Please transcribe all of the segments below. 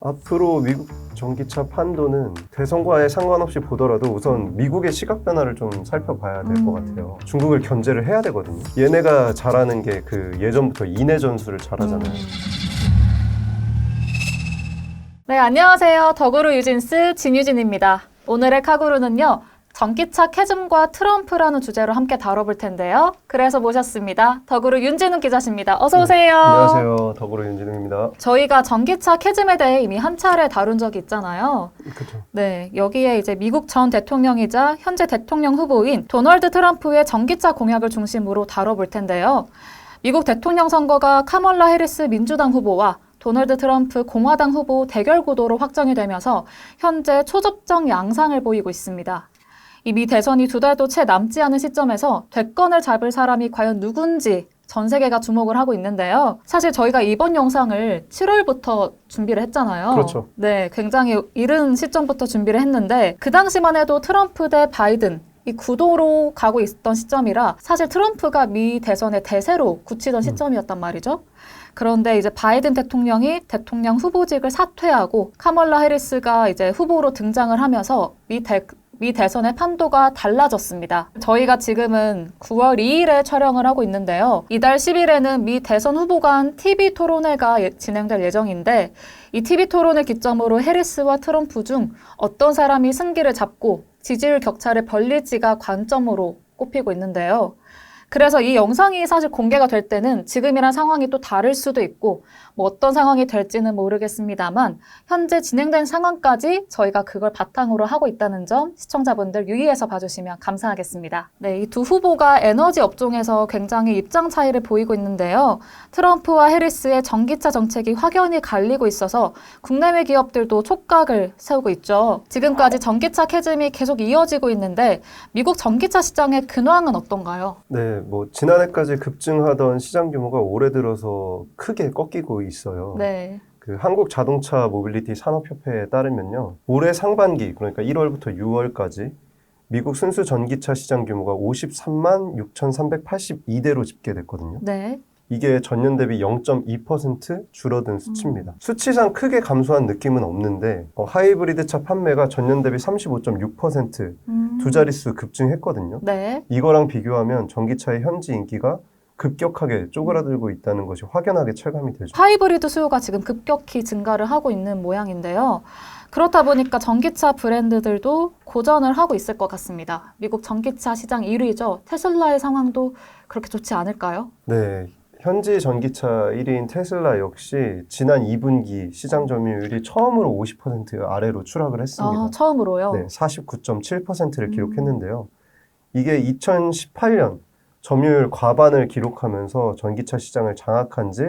앞으로 미국 전기차 판도는 대선과에 상관없이 보더라도 우선 미국의 시각 변화를 좀 살펴봐야 될 것 같아요. 중국을 견제를 해야 되거든요. 얘네가 잘하는 게 그 예전부터 인해 전술을 잘하잖아요. 네, 안녕하세요. 더그로 유진스 진유진입니다. 오늘의 카구루는요, 전기차 캐즘과 트럼프라는 주제로 함께 다뤄볼 텐데요. 그래서 모셨습니다. 더그로 윤진우 기자십니다. 어서 오세요. 안녕하세요. 더불어 윤진웅입니다. 저희가 전기차 캐즘에 대해 이미 한 차례 다룬 적이 있잖아요. 그렇죠. 네, 여기에 이제 미국 전 대통령이자 현재 대통령 후보인 도널드 트럼프의 전기차 공약을 중심으로 다뤄볼 텐데요. 미국 대통령 선거가 카멀라 해리스 민주당 후보와 도널드 트럼프 공화당 후보 대결 구도로 확정이 되면서 현재 초접정 양상을 보이고 있습니다. 이 미 대선이 2달도 채 남지 않은 시점에서 대권을 잡을 사람이 과연 누군지 전 세계가 주목을 하고 있는데요. 사실 저희가 이번 영상을 7월부터 준비를 했잖아요. 그렇죠. 네, 굉장히 이른 시점부터 준비를 했는데 그 당시만 해도 트럼프 대 바이든 이 구도로 가고 있던 시점이라 사실 트럼프가 미 대선의 대세로 굳히던 시점이었단 말이죠. 그런데 이제 바이든 대통령이 대통령 후보직을 사퇴하고 카멀라 해리스가 이제 후보로 등장을 하면서 미 대선의 판도가 달라졌습니다. 저희가 지금은 9월 2일에 촬영을 하고 있는데요. 이달 10일에는 미 대선 후보 간 TV 토론회가 진행될 예정인데 이 TV 토론을 기점으로 해리스와 트럼프 중 어떤 사람이 승기를 잡고 지지율 격차를 벌릴지가 관점으로 꼽히고 있는데요. 그래서 이 영상이 사실 공개가 될 때는 지금이랑 상황이 또 다를 수도 있고 뭐 어떤 상황이 될지는 모르겠습니다만 현재 진행된 상황까지 저희가 그걸 바탕으로 하고 있다는 점 시청자분들 유의해서 봐주시면 감사하겠습니다. 네, 이 두 후보가 에너지 업종에서 굉장히 입장 차이를 보이고 있는데요. 트럼프와 해리스의 전기차 정책이 확연히 갈리고 있어서 국내외 기업들도 촉각을 세우고 있죠. 지금까지 전기차 캐즘이 계속 이어지고 있는데 미국 전기차 시장의 근황은 어떤가요? 네, 뭐 지난해까지 급증하던 시장 규모가 올해 들어서 크게 꺾이고 있어요. 네. 그 한국 자동차 모빌리티 산업협회에 따르면요. 올해 상반기, 그러니까 1월부터 6월까지 미국 순수 전기차 시장 규모가 53만 6,382대로 집계됐거든요. 네. 이게 전년 대비 0.2% 줄어든 수치입니다. 수치상 크게 감소한 느낌은 없는데 하이브리드 차 판매가 전년 대비 35.6% 두 자릿수 급증했거든요. 네. 이거랑 비교하면 전기차의 현지 인기가 급격하게 쪼그라들고 있다는 것이 확연하게 체감이 되죠. 하이브리드 수요가 지금 급격히 증가를 하고 있는 모양인데요. 그렇다 보니까 전기차 브랜드들도 고전을 하고 있을 것 같습니다. 미국 전기차 시장 1위죠. 테슬라의 상황도 그렇게 좋지 않을까요? 네. 현지 전기차 1위인 테슬라 역시 지난 2분기 시장 점유율이 처음으로 50% 아래로 추락을 했습니다. 아, 처음으로요? 네, 49.7%를 기록했는데요. 이게 2018년 점유율 과반을 기록하면서 전기차 시장을 장악한 지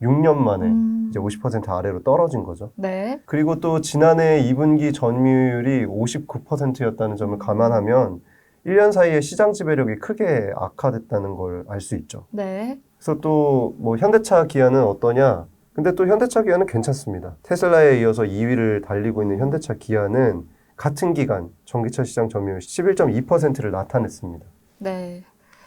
6년 만에 이제 50% 아래로 떨어진 거죠. 네. 그리고 또 지난해 2분기 점유율이 59%였다는 점을 감안하면 1년 사이에 시장 지배력이 크게 악화됐다는 걸 알 수 있죠. 네. 그래서 또 뭐 현대차 기아는 어떠냐? 근데 또 현대차 기아는 괜찮습니다. 테슬라에 이어서 2위를 달리고 있는 현대차 기아는 같은 기간 전기차 시장 점유율 11.2%를 나타냈습니다. 네.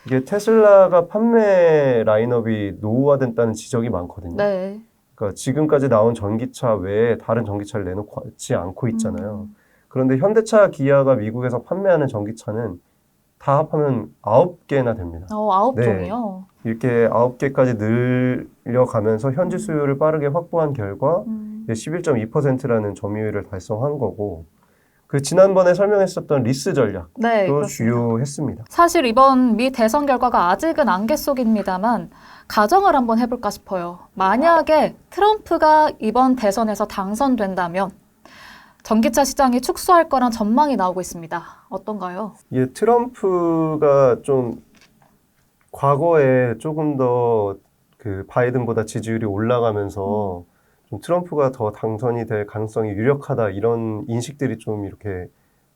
이게 테슬라가 판매 라인업이 노후화됐다는 지적이 많거든요. 네. 그러니까 지금까지 나온 전기차 외에 다른 전기차를 내놓지 않고 있잖아요. 그런데 현대차 기아가 미국에서 판매하는 전기차는 다 합하면 9개나 됩니다. 9종이요? 이렇게 9개까지 늘려가면서 현지 수요를 빠르게 확보한 결과 11.2%라는 점유율을 달성한 거고, 그 지난번에 설명했었던 리스 전략도 네, 그렇습니다. 주요했습니다. 사실 이번 미 대선 결과가 아직은 안개 속입니다만 가정을 한번 해볼까 싶어요. 만약에 트럼프가 이번 대선에서 당선된다면 전기차 시장이 축소할 거란 전망이 나오고 있습니다. 어떤가요? 이게 트럼프가 좀 과거에 조금 더 그 바이든보다 지지율이 올라가면서 좀 트럼프가 더 당선이 될 가능성이 유력하다 이런 인식들이 좀 이렇게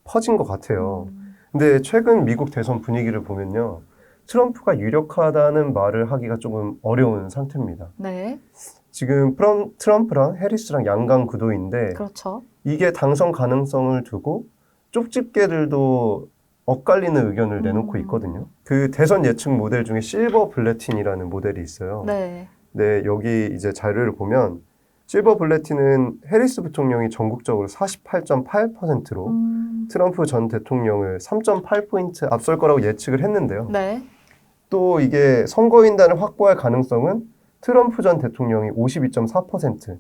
퍼진 것 같아요. 근데 최근 미국 대선 분위기를 보면요. 트럼프가 유력하다는 말을 하기가 조금 어려운 상태입니다. 네. 지금 트럼프랑 해리스랑 양강 구도인데 그렇죠. 이게 당선 가능성을 두고 쪽집게들도 엇갈리는 의견을 내놓고 있거든요. 그 대선 예측 모델 중에 실버 블래틴이라는 모델이 있어요. 네. 네, 여기 이제 자료를 보면 실버 블레티는 해리스 부통령이 전국적으로 48.8%로 트럼프 전 대통령을 3.8포인트 앞설 거라고 예측을 했는데요. 네. 또 이게 선거인단을 확보할 가능성은 트럼프 전 대통령이 52.4%,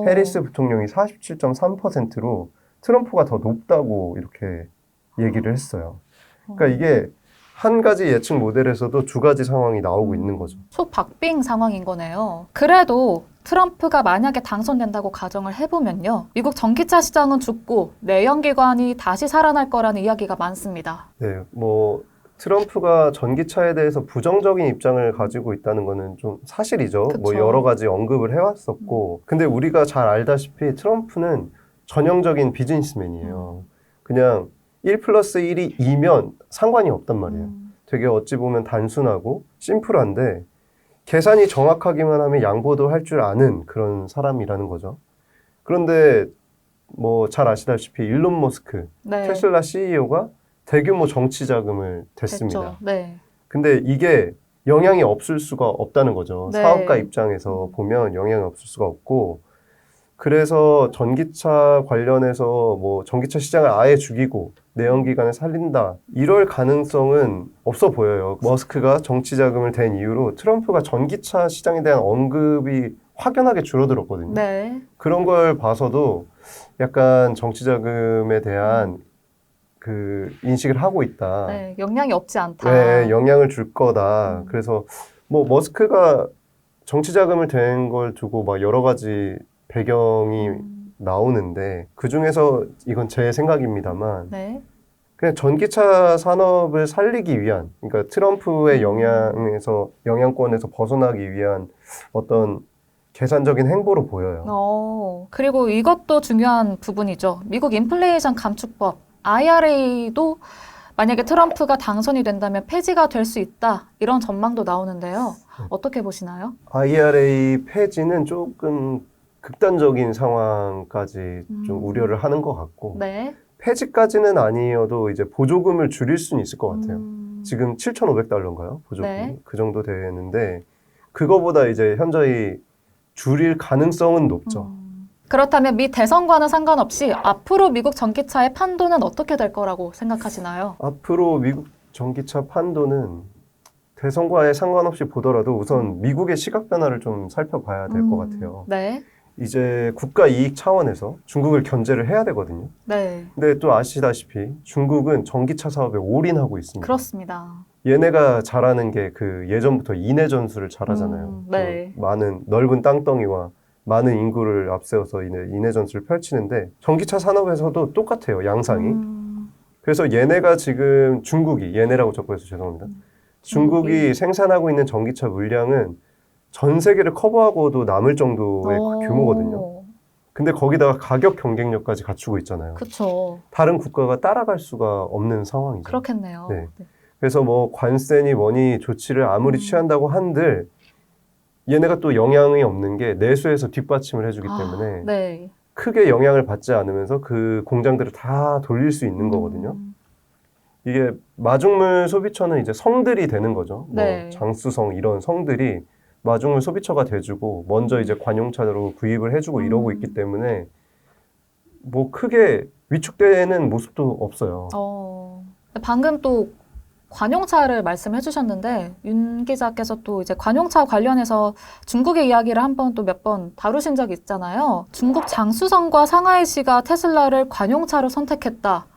해리스 부통령이 47.3%로 트럼프가 더 높다고 이렇게 얘기를 했어요. 그러니까 이게 한 가지 예측 모델에서도 두 가지 상황이 나오고 있는 거죠. 초박빙 상황인 거네요. 그래도 트럼프가 만약에 당선된다고 가정을 해보면요. 미국 전기차 시장은 죽고 내연기관이 다시 살아날 거라는 이야기가 많습니다. 네, 뭐 트럼프가 전기차에 대해서 부정적인 입장을 가지고 있다는 거는 좀 사실이죠. 그쵸. 뭐 여러 가지 언급을 해왔었고. 근데 우리가 잘 알다시피 트럼프는 전형적인 비즈니스맨이에요. 그냥 1+1이 2면 상관이 없단 말이에요. 되게 어찌 보면 단순하고 심플한데 계산이 정확하기만 하면 양보도 할 줄 아는 그런 사람이라는 거죠. 그런데 뭐 잘 아시다시피 일론 머스크, 네. 테슬라 CEO가 대규모 정치 자금을 댔습니다. 됐죠. 네. 근데 이게 영향이 없을 수가 없다는 거죠. 네. 사업가 입장에서 보면 영향이 없을 수가 없고, 그래서 전기차 관련해서 뭐 전기차 시장을 아예 죽이고 내연기관을 살린다, 이럴 가능성은 없어 보여요. 머스크가 정치 자금을 댄 이후로 트럼프가 전기차 시장에 대한 언급이 확연하게 줄어들었거든요. 네. 그런 걸 봐서도 약간 정치 자금에 대한 그 인식을 하고 있다. 네. 영향이 없지 않다. 네, 영향을 줄 거다. 그래서 뭐 머스크가 정치 자금을 댄 걸 두고 막 여러 가지 배경이 나오는데, 그 중에서 이건 제 생각입니다만 네. 그냥 전기차 산업을 살리기 위한, 그러니까 트럼프의 영향권에서 벗어나기 위한 어떤 계산적인 행보로 보여요. 그리고 이것도 중요한 부분이죠. 미국 인플레이션 감축법 IRA도 만약에 트럼프가 당선이 된다면 폐지가 될 수 있다, 이런 전망도 나오는데요. 어떻게 보시나요? IRA 폐지는 조금 극단적인 상황까지 좀 우려를 하는 것 같고, 네. 폐지까지는 아니어도 이제 보조금을 줄일 수는 있을 것 같아요. 지금 7,500달러인가요? 보조금이? 네. 그 정도 되는데, 그거보다 이제 현저히 줄일 가능성은 높죠. 그렇다면 미 대선과는 상관없이 앞으로 미국 전기차의 판도는 어떻게 될 거라고 생각하시나요? 앞으로 미국 전기차 판도는 대선과에 상관없이 보더라도 우선 미국의 시각 변화를 좀 살펴봐야 될 것 같아요. 네. 이제 국가 이익 차원에서 중국을 견제를 해야 되거든요. 네. 근데 또 아시다시피 중국은 전기차 사업에 올인하고 있습니다. 그렇습니다. 얘네가 잘하는 게 그 예전부터 인해 전술을 잘하잖아요. 네. 많은 넓은 땅덩이와 많은 인구를 앞세워서 인해 전술을 펼치는데, 전기차 산업에서도 똑같아요, 양상이. 그래서 얘네가 지금 얘네라고 적고해서 죄송합니다. 중국이 생산하고 있는 전기차 물량은 전 세계를 커버하고도 남을 정도의 규모거든요. 근데 거기다가 가격 경쟁력까지 갖추고 있잖아요. 그렇죠. 다른 국가가 따라갈 수가 없는 상황이죠. 그렇겠네요. 네. 그래서 뭐 관세니 뭐니 조치를 아무리 취한다고 한들 얘네가 또 영향이 없는 게 내수에서 뒷받침을 해주기 때문에 네. 크게 영향을 받지 않으면서 그 공장들을 다 돌릴 수 있는 거거든요. 이게 마중물 소비처는 이제 성들이 되는 거죠. 네. 뭐 장수성 이런 성들이 마중물 소비처가 돼주고 먼저 이제 관용차로 구입을 해주고 이러고 있기 때문에 뭐 크게 위축되는 모습도 없어요. 방금 또 관용차를 말씀해 주셨는데 윤 기자께서 또 이제 관용차 관련해서 중국의 이야기를 한번 또 몇 번 다루신 적이 있잖아요. 중국 장수성과 상하이시가 테슬라를 관용차로 선택했다,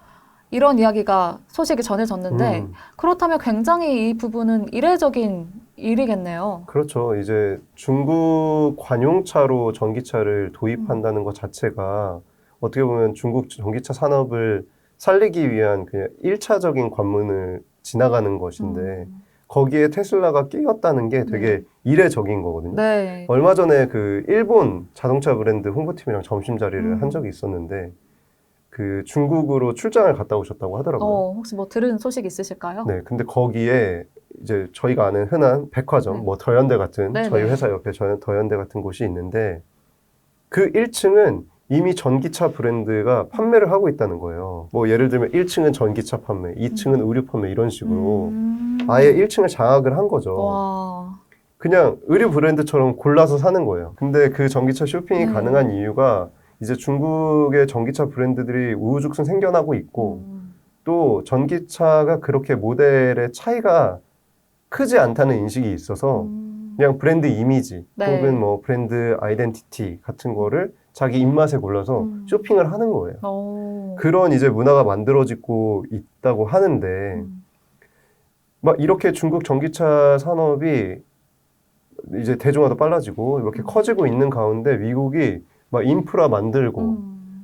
이런 이야기가 소식이 전해졌는데 그렇다면 굉장히 이 부분은 이례적인 일이겠네요. 그렇죠. 이제 중국 관용차로 전기차를 도입한다는 것 자체가 어떻게 보면 중국 전기차 산업을 살리기 위한 그냥 1차적인 관문을 지나가는 것인데 거기에 테슬라가 끼었다는 게 되게 이례적인 거거든요. 네. 얼마 전에 그 일본 자동차 브랜드 홍보팀이랑 점심자리를 한 적이 있었는데 그 중국으로 출장을 갔다 오셨다고 하더라고요. 혹시 뭐 들은 소식 있으실까요? 네, 근데 거기에 이제 저희가 아는 흔한 백화점, 네. 뭐 더현대 같은, 네네. 저희 회사 옆에 더현대 같은 곳이 있는데 그 1층은 이미 전기차 브랜드가 판매를 하고 있다는 거예요. 뭐 예를 들면 1층은 전기차 판매, 2층은 의류 판매 이런 식으로 아예 1층을 장악을 한 거죠. 와. 그냥 의류 브랜드처럼 골라서 사는 거예요. 근데 그 전기차 쇼핑이 네. 가능한 이유가 이제 중국의 전기차 브랜드들이 우후죽순 생겨나고 있고 또 전기차가 그렇게 모델의 차이가 크지 않다는 인식이 있어서 그냥 브랜드 이미지 네. 혹은 뭐 브랜드 아이덴티티 같은 거를 자기 입맛에 골라서 쇼핑을 하는 거예요. 오. 그런 이제 문화가 만들어지고 있다고 하는데 막 이렇게 중국 전기차 산업이 이제 대중화도 빨라지고 이렇게 커지고 있는 가운데 미국이 막 인프라 만들고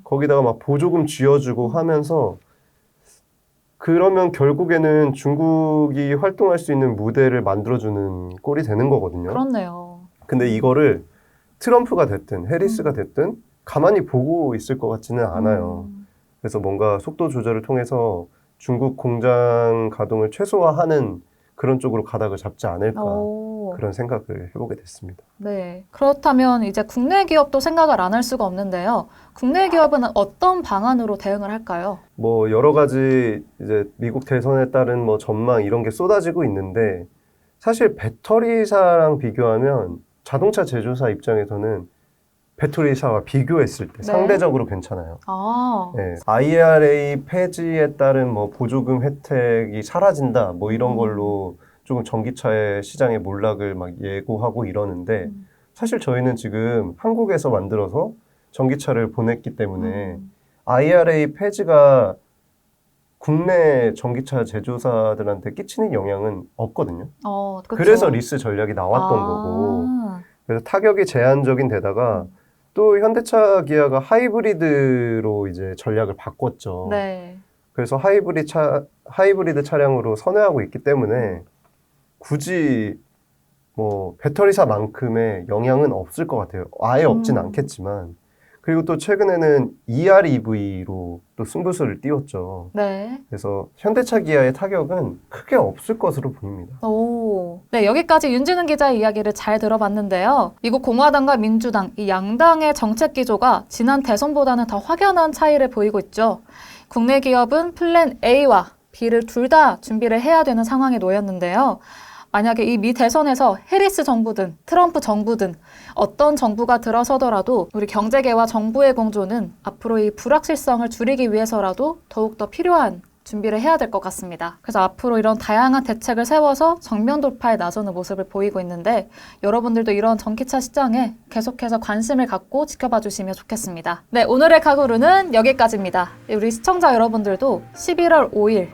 거기다가 막 보조금 쥐어주고 하면서 그러면 결국에는 중국이 활동할 수 있는 무대를 만들어주는 꼴이 되는 거거든요. 그렇네요. 근데 이거를 트럼프가 됐든 해리스가 됐든 가만히 보고 있을 것 같지는 않아요. 그래서 뭔가 속도 조절을 통해서 중국 공장 가동을 최소화하는 그런 쪽으로 가닥을 잡지 않을까 오. 그런 생각을 해보게 됐습니다. 네. 그렇다면 이제 국내 기업도 생각을 안 할 수가 없는데요. 국내 기업은 어떤 방안으로 대응을 할까요? 뭐 여러 가지 이제 미국 대선에 따른 뭐 전망 이런 게 쏟아지고 있는데 사실 배터리사랑 비교하면 자동차 제조사 입장에서는 배터리사와 비교했을 때 네. 상대적으로 괜찮아요. 아, 네. IRA 폐지에 따른 뭐 보조금 혜택이 사라진다 뭐 이런 걸로 조금 전기차의 시장의 몰락을 막 예고하고 이러는데 사실 저희는 지금 한국에서 만들어서 전기차를 보냈기 때문에 IRA 폐지가 국내 전기차 제조사들한테 끼치는 영향은 없거든요. 그쵸. 그래서 리스 전략이 나왔던 거고 그래서 타격이 제한적인 데다가 또 현대차 기아가 하이브리드로 이제 전략을 바꿨죠. 네. 그래서 하이브리드 차량으로 선회하고 있기 때문에 굳이 뭐 배터리사만큼의 영향은 없을 것 같아요. 아예 없진 않겠지만. 그리고 또 최근에는 EREV로 또 승부수를 띄웠죠. 네. 그래서 현대차 기아의 타격은 크게 없을 것으로 보입니다. 오. 네, 여기까지 윤진훈 기자의 이야기를 잘 들어봤는데요. 미국 공화당과 민주당, 이 양당의 정책 기조가 지난 대선보다는 더 확연한 차이를 보이고 있죠. 국내 기업은 플랜 A와 B를 둘 다 준비를 해야 되는 상황에 놓였는데요. 만약에 이 미 대선에서 해리스 정부든 트럼프 정부든 어떤 정부가 들어서더라도 우리 경제계와 정부의 공조는 앞으로 이 불확실성을 줄이기 위해서라도 더욱더 필요한 준비를 해야 될 것 같습니다. 그래서 앞으로 이런 다양한 대책을 세워서 정면 돌파에 나서는 모습을 보이고 있는데 여러분들도 이런 전기차 시장에 계속해서 관심을 갖고 지켜봐 주시면 좋겠습니다. 네, 오늘의 카구루는 여기까지입니다. 우리 시청자 여러분들도 11월 5일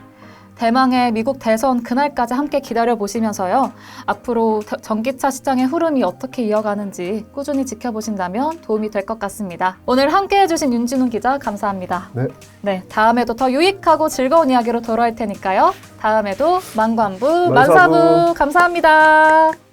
대망의 미국 대선 그날까지 함께 기다려보시면서요. 앞으로 전기차 시장의 흐름이 어떻게 이어가는지 꾸준히 지켜보신다면 도움이 될 것 같습니다. 오늘 함께 해주신 윤진훈 기자 감사합니다. 네. 네, 다음에도 더 유익하고 즐거운 이야기로 돌아올 테니까요. 다음에도 만관부, 만사부. 만사부 감사합니다.